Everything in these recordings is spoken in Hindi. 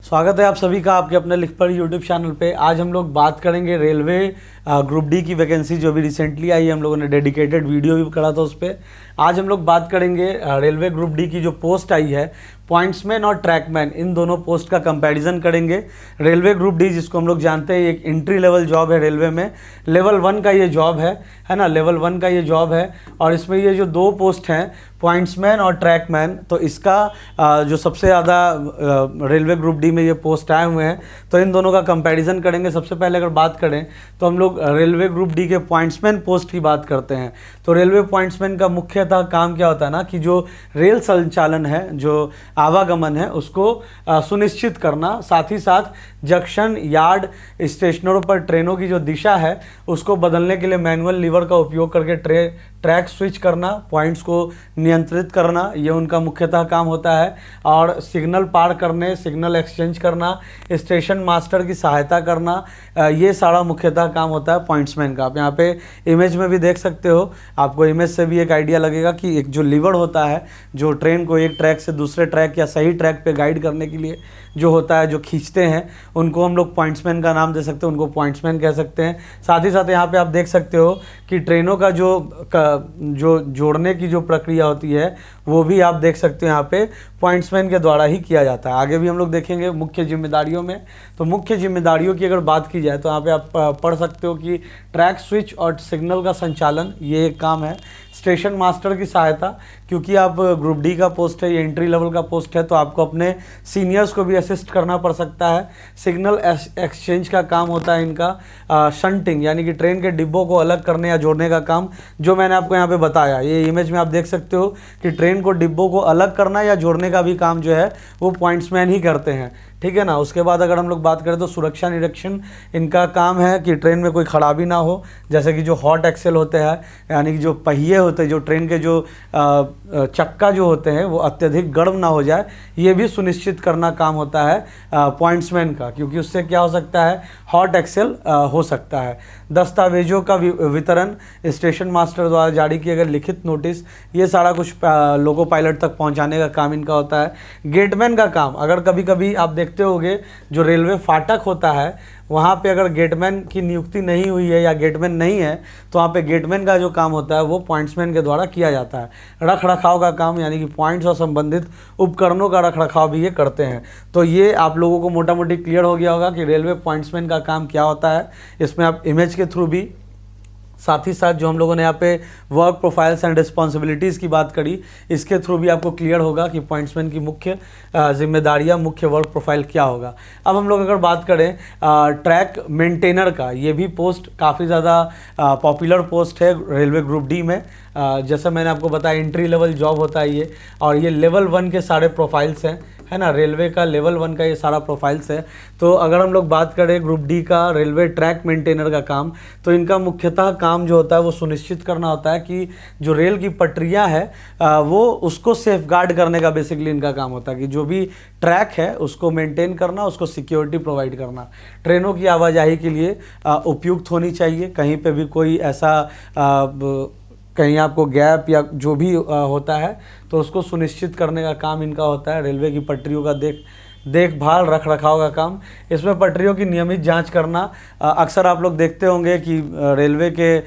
स्वागत है आप सभी का आपके अपने लिख पढ़ यूट्यूब चैनल पे। आज हम लोग बात करेंगे रेलवे ग्रुप डी की वैकेंसी जो भी रिसेंटली आई है। हम लोगों ने डेडिकेटेड वीडियो भी करा था उस पर। आज हम लोग बात करेंगे रेलवे ग्रुप डी की जो पोस्ट आई है, पॉइंट्समैन और ट्रैकमैन, इन दोनों पोस्ट का कंपैरिजन करेंगे। रेलवे ग्रुप डी जिसको हम लोग जानते हैं एक एंट्री लेवल जॉब है रेलवे में, लेवल 1 का ये जॉब है ना, लेवल 1 का ये जॉब है। और इसमें ये जो दो पोस्ट हैं पॉइंट्समैन और ट्रैकमैन, तो इसका जो सबसे ज़्यादा रेलवे ग्रुप डी में ये पोस्ट आए हुए हैं, तो इन दोनों का कंपैरिजन करेंगे। सबसे पहले अगर बात करें तो हम लोग रेलवे ग्रुप डी के पॉइंट्समैन पोस्ट की बात करते हैं। तो रेलवे पॉइंट्समैन का मुख्यतः काम क्या होता है ना, कि जो रेल संचालन है, जो आवागमन है, उसको सुनिश्चित करना, साथ ही साथ जंक्शन, यार्ड, स्टेशनों पर ट्रेनों की जो दिशा है उसको बदलने के लिए मैनुअल लीवर का उपयोग करके ट्रैक स्विच करना, पॉइंट्स को नियंत्रित करना, ये उनका मुख्यतः काम होता है। और सिग्नल पार करने, सिग्नल एक्सचेंज करना, स्टेशन मास्टर की सहायता करना, ये सारा मुख्यतः काम होता है पॉइंट्समैन का। आप यहाँ पे इमेज में भी देख सकते हो, आपको इमेज से भी एक आइडिया लगेगा कि एक जो लीवर होता है, जो ट्रेन को एक ट्रैक से दूसरे ट्रैक या सही ट्रैक पे गाइड करने के लिए जो होता है, जो खींचते हैं, उनको हम लोग पॉइंट्समैन का नाम दे सकते हैं, उनको पॉइंट्समैन कह सकते हैं। साथ ही साथ यहाँ पे आप देख सकते हो कि ट्रेनों का जो जोड़ने की जो प्रक्रिया होती है वो भी आप देख सकते हो यहाँ पे पॉइंट्समैन के द्वारा ही किया जाता है। आगे भी हम लोग देखेंगे मुख्य जिम्मेदारियों में। तो मुख्य जिम्मेदारियों की अगर बात की जाए तो यहाँ पे आप पढ़ सकते हो कि ट्रैक स्विच और सिग्नल का संचालन, ये एक काम है। स्टेशन मास्टर की सहायता, क्योंकि आप ग्रुप डी का पोस्ट है, ये एंट्री लेवल का पोस्ट है, तो आपको अपने सीनियर्स को भी असिस्ट करना पड़ सकता है। सिग्नल एक्सचेंज का काम होता है इनका। शंटिंग यानी कि ट्रेन के डिब्बों को अलग करने या जोड़ने का काम, जो मैंने आपको यहाँ पे बताया, ये इमेज में आप देख सकते हो कि ट्रेन को डिब्बों को अलग करना या जोड़ने का भी काम जो है वो पॉइंट्समैन ही करते हैं, ठीक है ना। उसके बाद अगर हम लोग बात करें तो सुरक्षा निरीक्षण इनका काम है कि ट्रेन में कोई खराबी ना हो, जैसे कि जो हॉट एक्सेल होते हैं, यानी कि जो पहिए होते हैं, जो ट्रेन के जो चक्का जो होते हैं वो अत्यधिक गर्म ना हो जाए, ये भी सुनिश्चित करना काम होता है पॉइंट्समैन का, क्योंकि उससे क्या हो सकता है, हॉट एक्सेल हो सकता है। दस्तावेजों का वितरण, स्टेशन मास्टर द्वारा जारी किए गए लिखित नोटिस, ये सारा कुछ लोको पायलट तक पहुंचाने का काम इनका होता है। गेटमैन का काम, अगर कभी कभी आप देखते होंगे जो रेलवे फाटक होता है वहाँ पे अगर गेटमैन की नियुक्ति नहीं हुई है या गेटमैन नहीं है, तो वहाँ पे गेटमैन का जो काम होता है वो पॉइंट्समैन के द्वारा किया जाता है। रख रखाव का काम, यानी कि पॉइंट्स और संबंधित उपकरणों का रख रखाव भी ये करते हैं। तो ये आप लोगों को मोटा मोटी क्लियर हो गया होगा कि रेलवे पॉइंट्समैन का काम क्या होता है। इसमें आप इमेज के थ्रू भी, साथ ही साथ जो हम लोगों ने यहाँ पे वर्क प्रोफाइल्स एंड रिस्पॉन्सिबिलिटीज़ की बात करी, इसके थ्रू भी आपको क्लियर होगा कि पॉइंट्समैन की मुख्य जिम्मेदारियाँ, मुख्य वर्क प्रोफाइल क्या होगा। अब हम लोग अगर बात करें ट्रैक मेंटेनर का, ये भी पोस्ट काफ़ी ज़्यादा पॉपुलर पोस्ट है रेलवे ग्रुप डी में। जैसा मैंने आपको बताया एंट्री लेवल जॉब होता है ये, और ये लेवल 1 के सारे प्रोफाइल्स हैं, है ना। रेलवे का लेवल 1 का ये सारा प्रोफाइल्स है। तो अगर हम लोग बात करें ग्रुप डी का रेलवे ट्रैक मेंटेनर का काम, तो इनका मुख्यतः काम जो होता है वो सुनिश्चित करना होता है कि जो रेल की पटरियां है वो उसको सेफगार्ड करने का बेसिकली इनका काम होता है, कि जो भी ट्रैक है उसको मेंटेन करना, उसको सिक्योरिटी प्रोवाइड करना, ट्रेनों की आवाजाही के लिए उपयुक्त होनी चाहिए। कहीं पर भी कोई ऐसा कहीं आपको गैप या जो भी होता है तो उसको सुनिश्चित करने का काम इनका होता है। रेलवे की पटरियों का देखभाल, रख रखाव का काम, इसमें पटरियों की नियमित जांच करना। अक्सर आप लोग देखते होंगे कि रेलवे के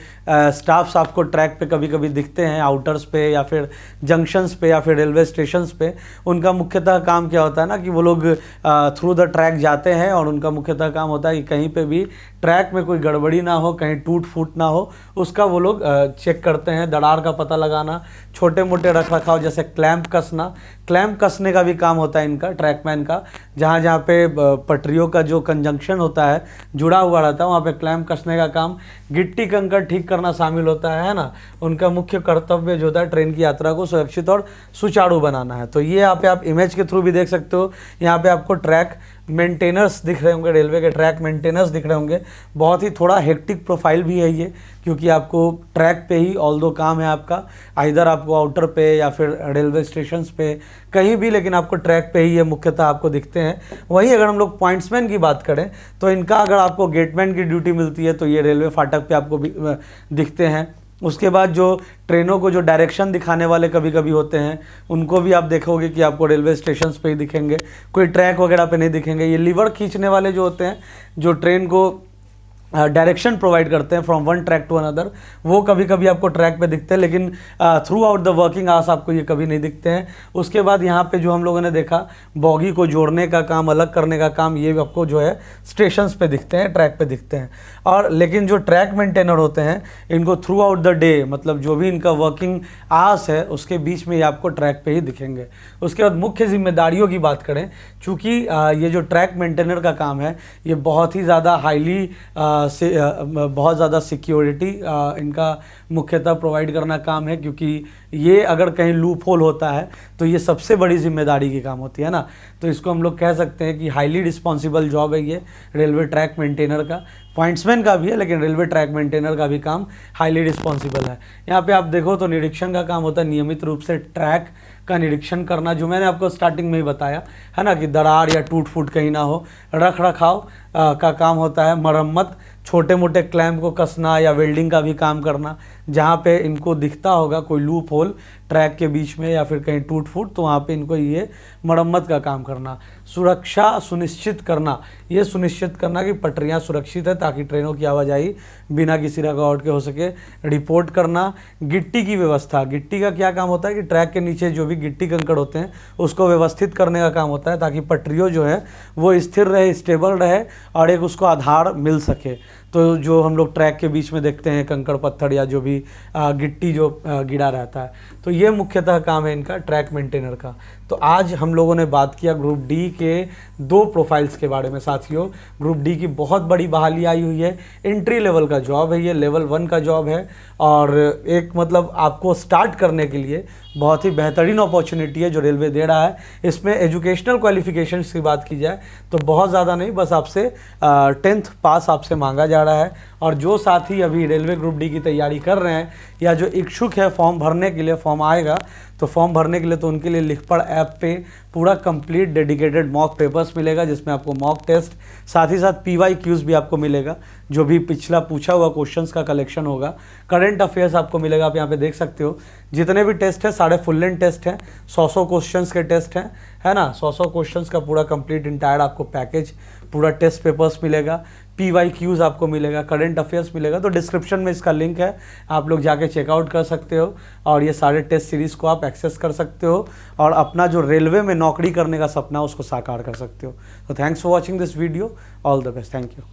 स्टाफ्स आपको ट्रैक पे कभी कभी दिखते हैं, आउटर्स पे या फिर जंक्शंस पे या फिर रेलवे स्टेशंस पे। उनका मुख्यतः काम क्या होता है ना, कि वो लोग थ्रू द ट्रैक जाते हैं और उनका मुख्यतः काम होता है कि कहीं पे भी ट्रैक में कोई गड़बड़ी ना हो, कहीं टूट फूट ना हो, उसका वो लोग चेक करते हैं। दरार का पता लगाना, छोटे मोटे रख रखाव जैसे क्लैंप कसना, क्लैंप कसने का भी काम होता है इनका, ट्रैकमैन का। जहाँ जहाँ पे पटरियों का जो कंजंक्शन होता है, जुड़ा हुआ रहता है, वहाँ पे क्लैंप कसने का काम। गिट्टी कंकड़ ठीक करना शामिल होता है ना। उनका मुख्य कर्तव्य जो होता है ट्रेन की यात्रा को सुरक्षित और सुचारू बनाना है। तो ये यहाँ पे आप इमेज के थ्रू भी देख सकते हो, यहाँ पे आपको ट्रैक मेंटेनर्स दिख रहे होंगे, रेलवे के ट्रैक मेंटेनर्स दिख रहे होंगे। बहुत ही थोड़ा हेक्टिक प्रोफाइल भी है ये, क्योंकि आपको ट्रैक पे ही ऑल दो काम है आपका, इधर आपको आउटर पे या फिर रेलवे स्टेशंस पे कहीं भी, लेकिन आपको ट्रैक पे ही ये मुख्यतः आपको दिखते हैं। वहीं अगर हम लोग पॉइंट्समैन की बात करें तो इनका अगर आपको गेटमैन की ड्यूटी मिलती है तो ये रेलवे फाटक पे आपको दिखते हैं। उसके बाद जो ट्रेनों को जो डायरेक्शन दिखाने वाले कभी कभी होते हैं, उनको भी आप देखोगे कि आपको रेलवे स्टेशन पे ही दिखेंगे, कोई ट्रैक वगैरह पे नहीं दिखेंगे। ये लीवर खींचने वाले जो होते हैं, जो ट्रेन को डायरेक्शन प्रोवाइड करते हैं from one track to another, वो कभी कभी आपको ट्रैक पे दिखते हैं, लेकिन throughout the working hours आपको ये कभी नहीं दिखते हैं। उसके बाद यहाँ पे जो हम लोगों ने देखा, बॉगी को जोड़ने का काम, अलग करने का काम, ये आपको जो है स्टेशंस पे दिखते हैं, ट्रैक पे दिखते हैं। और लेकिन जो ट्रैक मेंटेनर होते हैं, इनको थ्रू आउट द डे, मतलब जो भी इनका वर्किंग आवर्स है उसके बीच में ये आपको ट्रैक पे ही दिखेंगे। उसके बाद मुख्य जिम्मेदारियों की बात करें, चूँकि ये जो ट्रैक मेंटेनर का काम है, ये बहुत ही ज़्यादा हाईली बहुत ज़्यादा सिक्योरिटी इनका मुख्यतः प्रोवाइड करना काम है, क्योंकि ये अगर कहीं लूप होल होता है तो ये सबसे बड़ी जिम्मेदारी की काम होती है ना। तो इसको हम लोग कह सकते हैं कि हाईली रिस्पॉन्सिबल जॉब है ये रेलवे ट्रैक मेंटेनर का। पॉइंट्समैन का भी है, लेकिन रेलवे ट्रैक मेंटेनर का भी काम हाईली रिस्पॉन्सिबल है। यहाँ पे आप देखो तो निरीक्षण का काम होता है, नियमित रूप से ट्रैक का निरीक्षण करना, जो मैंने आपको स्टार्टिंग में ही बताया है ना, कि दरार या टूट फूट कहीं ना हो। रख रखाव का काम होता है, मरम्मत, छोटे मोटे क्लैंप को कसना या वेल्डिंग का भी काम करना, जहाँ पे इनको दिखता होगा कोई लूप होल ट्रैक के बीच में या फिर कहीं टूट फूट, तो वहाँ पे इनको ये मरम्मत का काम करना। सुरक्षा सुनिश्चित करना, ये सुनिश्चित करना कि पटरियाँ सुरक्षित है ताकि ट्रेनों की आवाजाही बिना किसी रुकावट के हो सके। रिपोर्ट करना। गिट्टी की व्यवस्था, गिट्टी का क्या काम होता है कि ट्रैक के नीचे जो भी गिट्टी कंकड़ होते हैं उसको व्यवस्थित करने का काम होता है, ताकि पटरियों जो है वो स्थिर रहे, स्टेबल रहे और एक उसको आधार मिल सके। तो जो हम लोग ट्रैक के बीच में देखते हैं कंकड़ पत्थर या जो भी गिट्टी जो गिरा रहता है, तो ये मुख्यतः काम है इनका ट्रैक मेंटेनर का। तो आज हम लोगों ने बात किया ग्रुप डी के 2 प्रोफाइल्स के बारे में। साथियों, ग्रुप डी की बहुत बड़ी बहाली आई हुई है, एंट्री लेवल का जॉब है ये, लेवल 1 का जॉब है, और एक मतलब आपको स्टार्ट करने के लिए बहुत ही बेहतरीन अपॉर्चुनिटी है जो रेलवे दे रहा है। इसमें एजुकेशनल क्वालिफिकेशंस की बात की जाए तो बहुत ज़्यादा नहीं, बस आपसे 10th पास आपसे मांगा जा रहा है। और जो साथी अभी रेलवे ग्रुप डी की तैयारी कर रहे हैं या जो इच्छुक है फॉर्म भरने के लिए, फॉर्म आएगा तो फॉर्म भरने के लिए तो उनके लिए लिखपढ़ ऐप पे पूरा कंप्लीट डेडिकेटेड मॉक पेपर्स मिलेगा, जिसमें आपको मॉक टेस्ट, साथ ही साथ PYQs भी आपको मिलेगा, जो भी पिछला पूछा हुआ क्वेश्चंस का कलेक्शन होगा। करंट अफेयर्स आपको मिलेगा, आप यहाँ पे देख सकते हो जितने भी टेस्ट है सारे फुल लेंथ टेस्ट हैं, 100 क्वेश्चंस के टेस्ट हैं, है ना। 100 क्वेश्चंस का पूरा कंप्लीट इंटायर आपको पैकेज, पूरा टेस्ट पेपर्स मिलेगा, PYQs आपको मिलेगा, करंट अफेयर्स मिलेगा। तो डिस्क्रिप्शन में इसका लिंक है, आप लोग जाके चेकआउट कर सकते हो और ये सारे टेस्ट सीरीज़ को आप एक्सेस कर सकते हो और अपना जो रेलवे में नौकरी करने का सपना उसको साकार कर सकते हो। तो thanks for watching this video, all the best, thank you.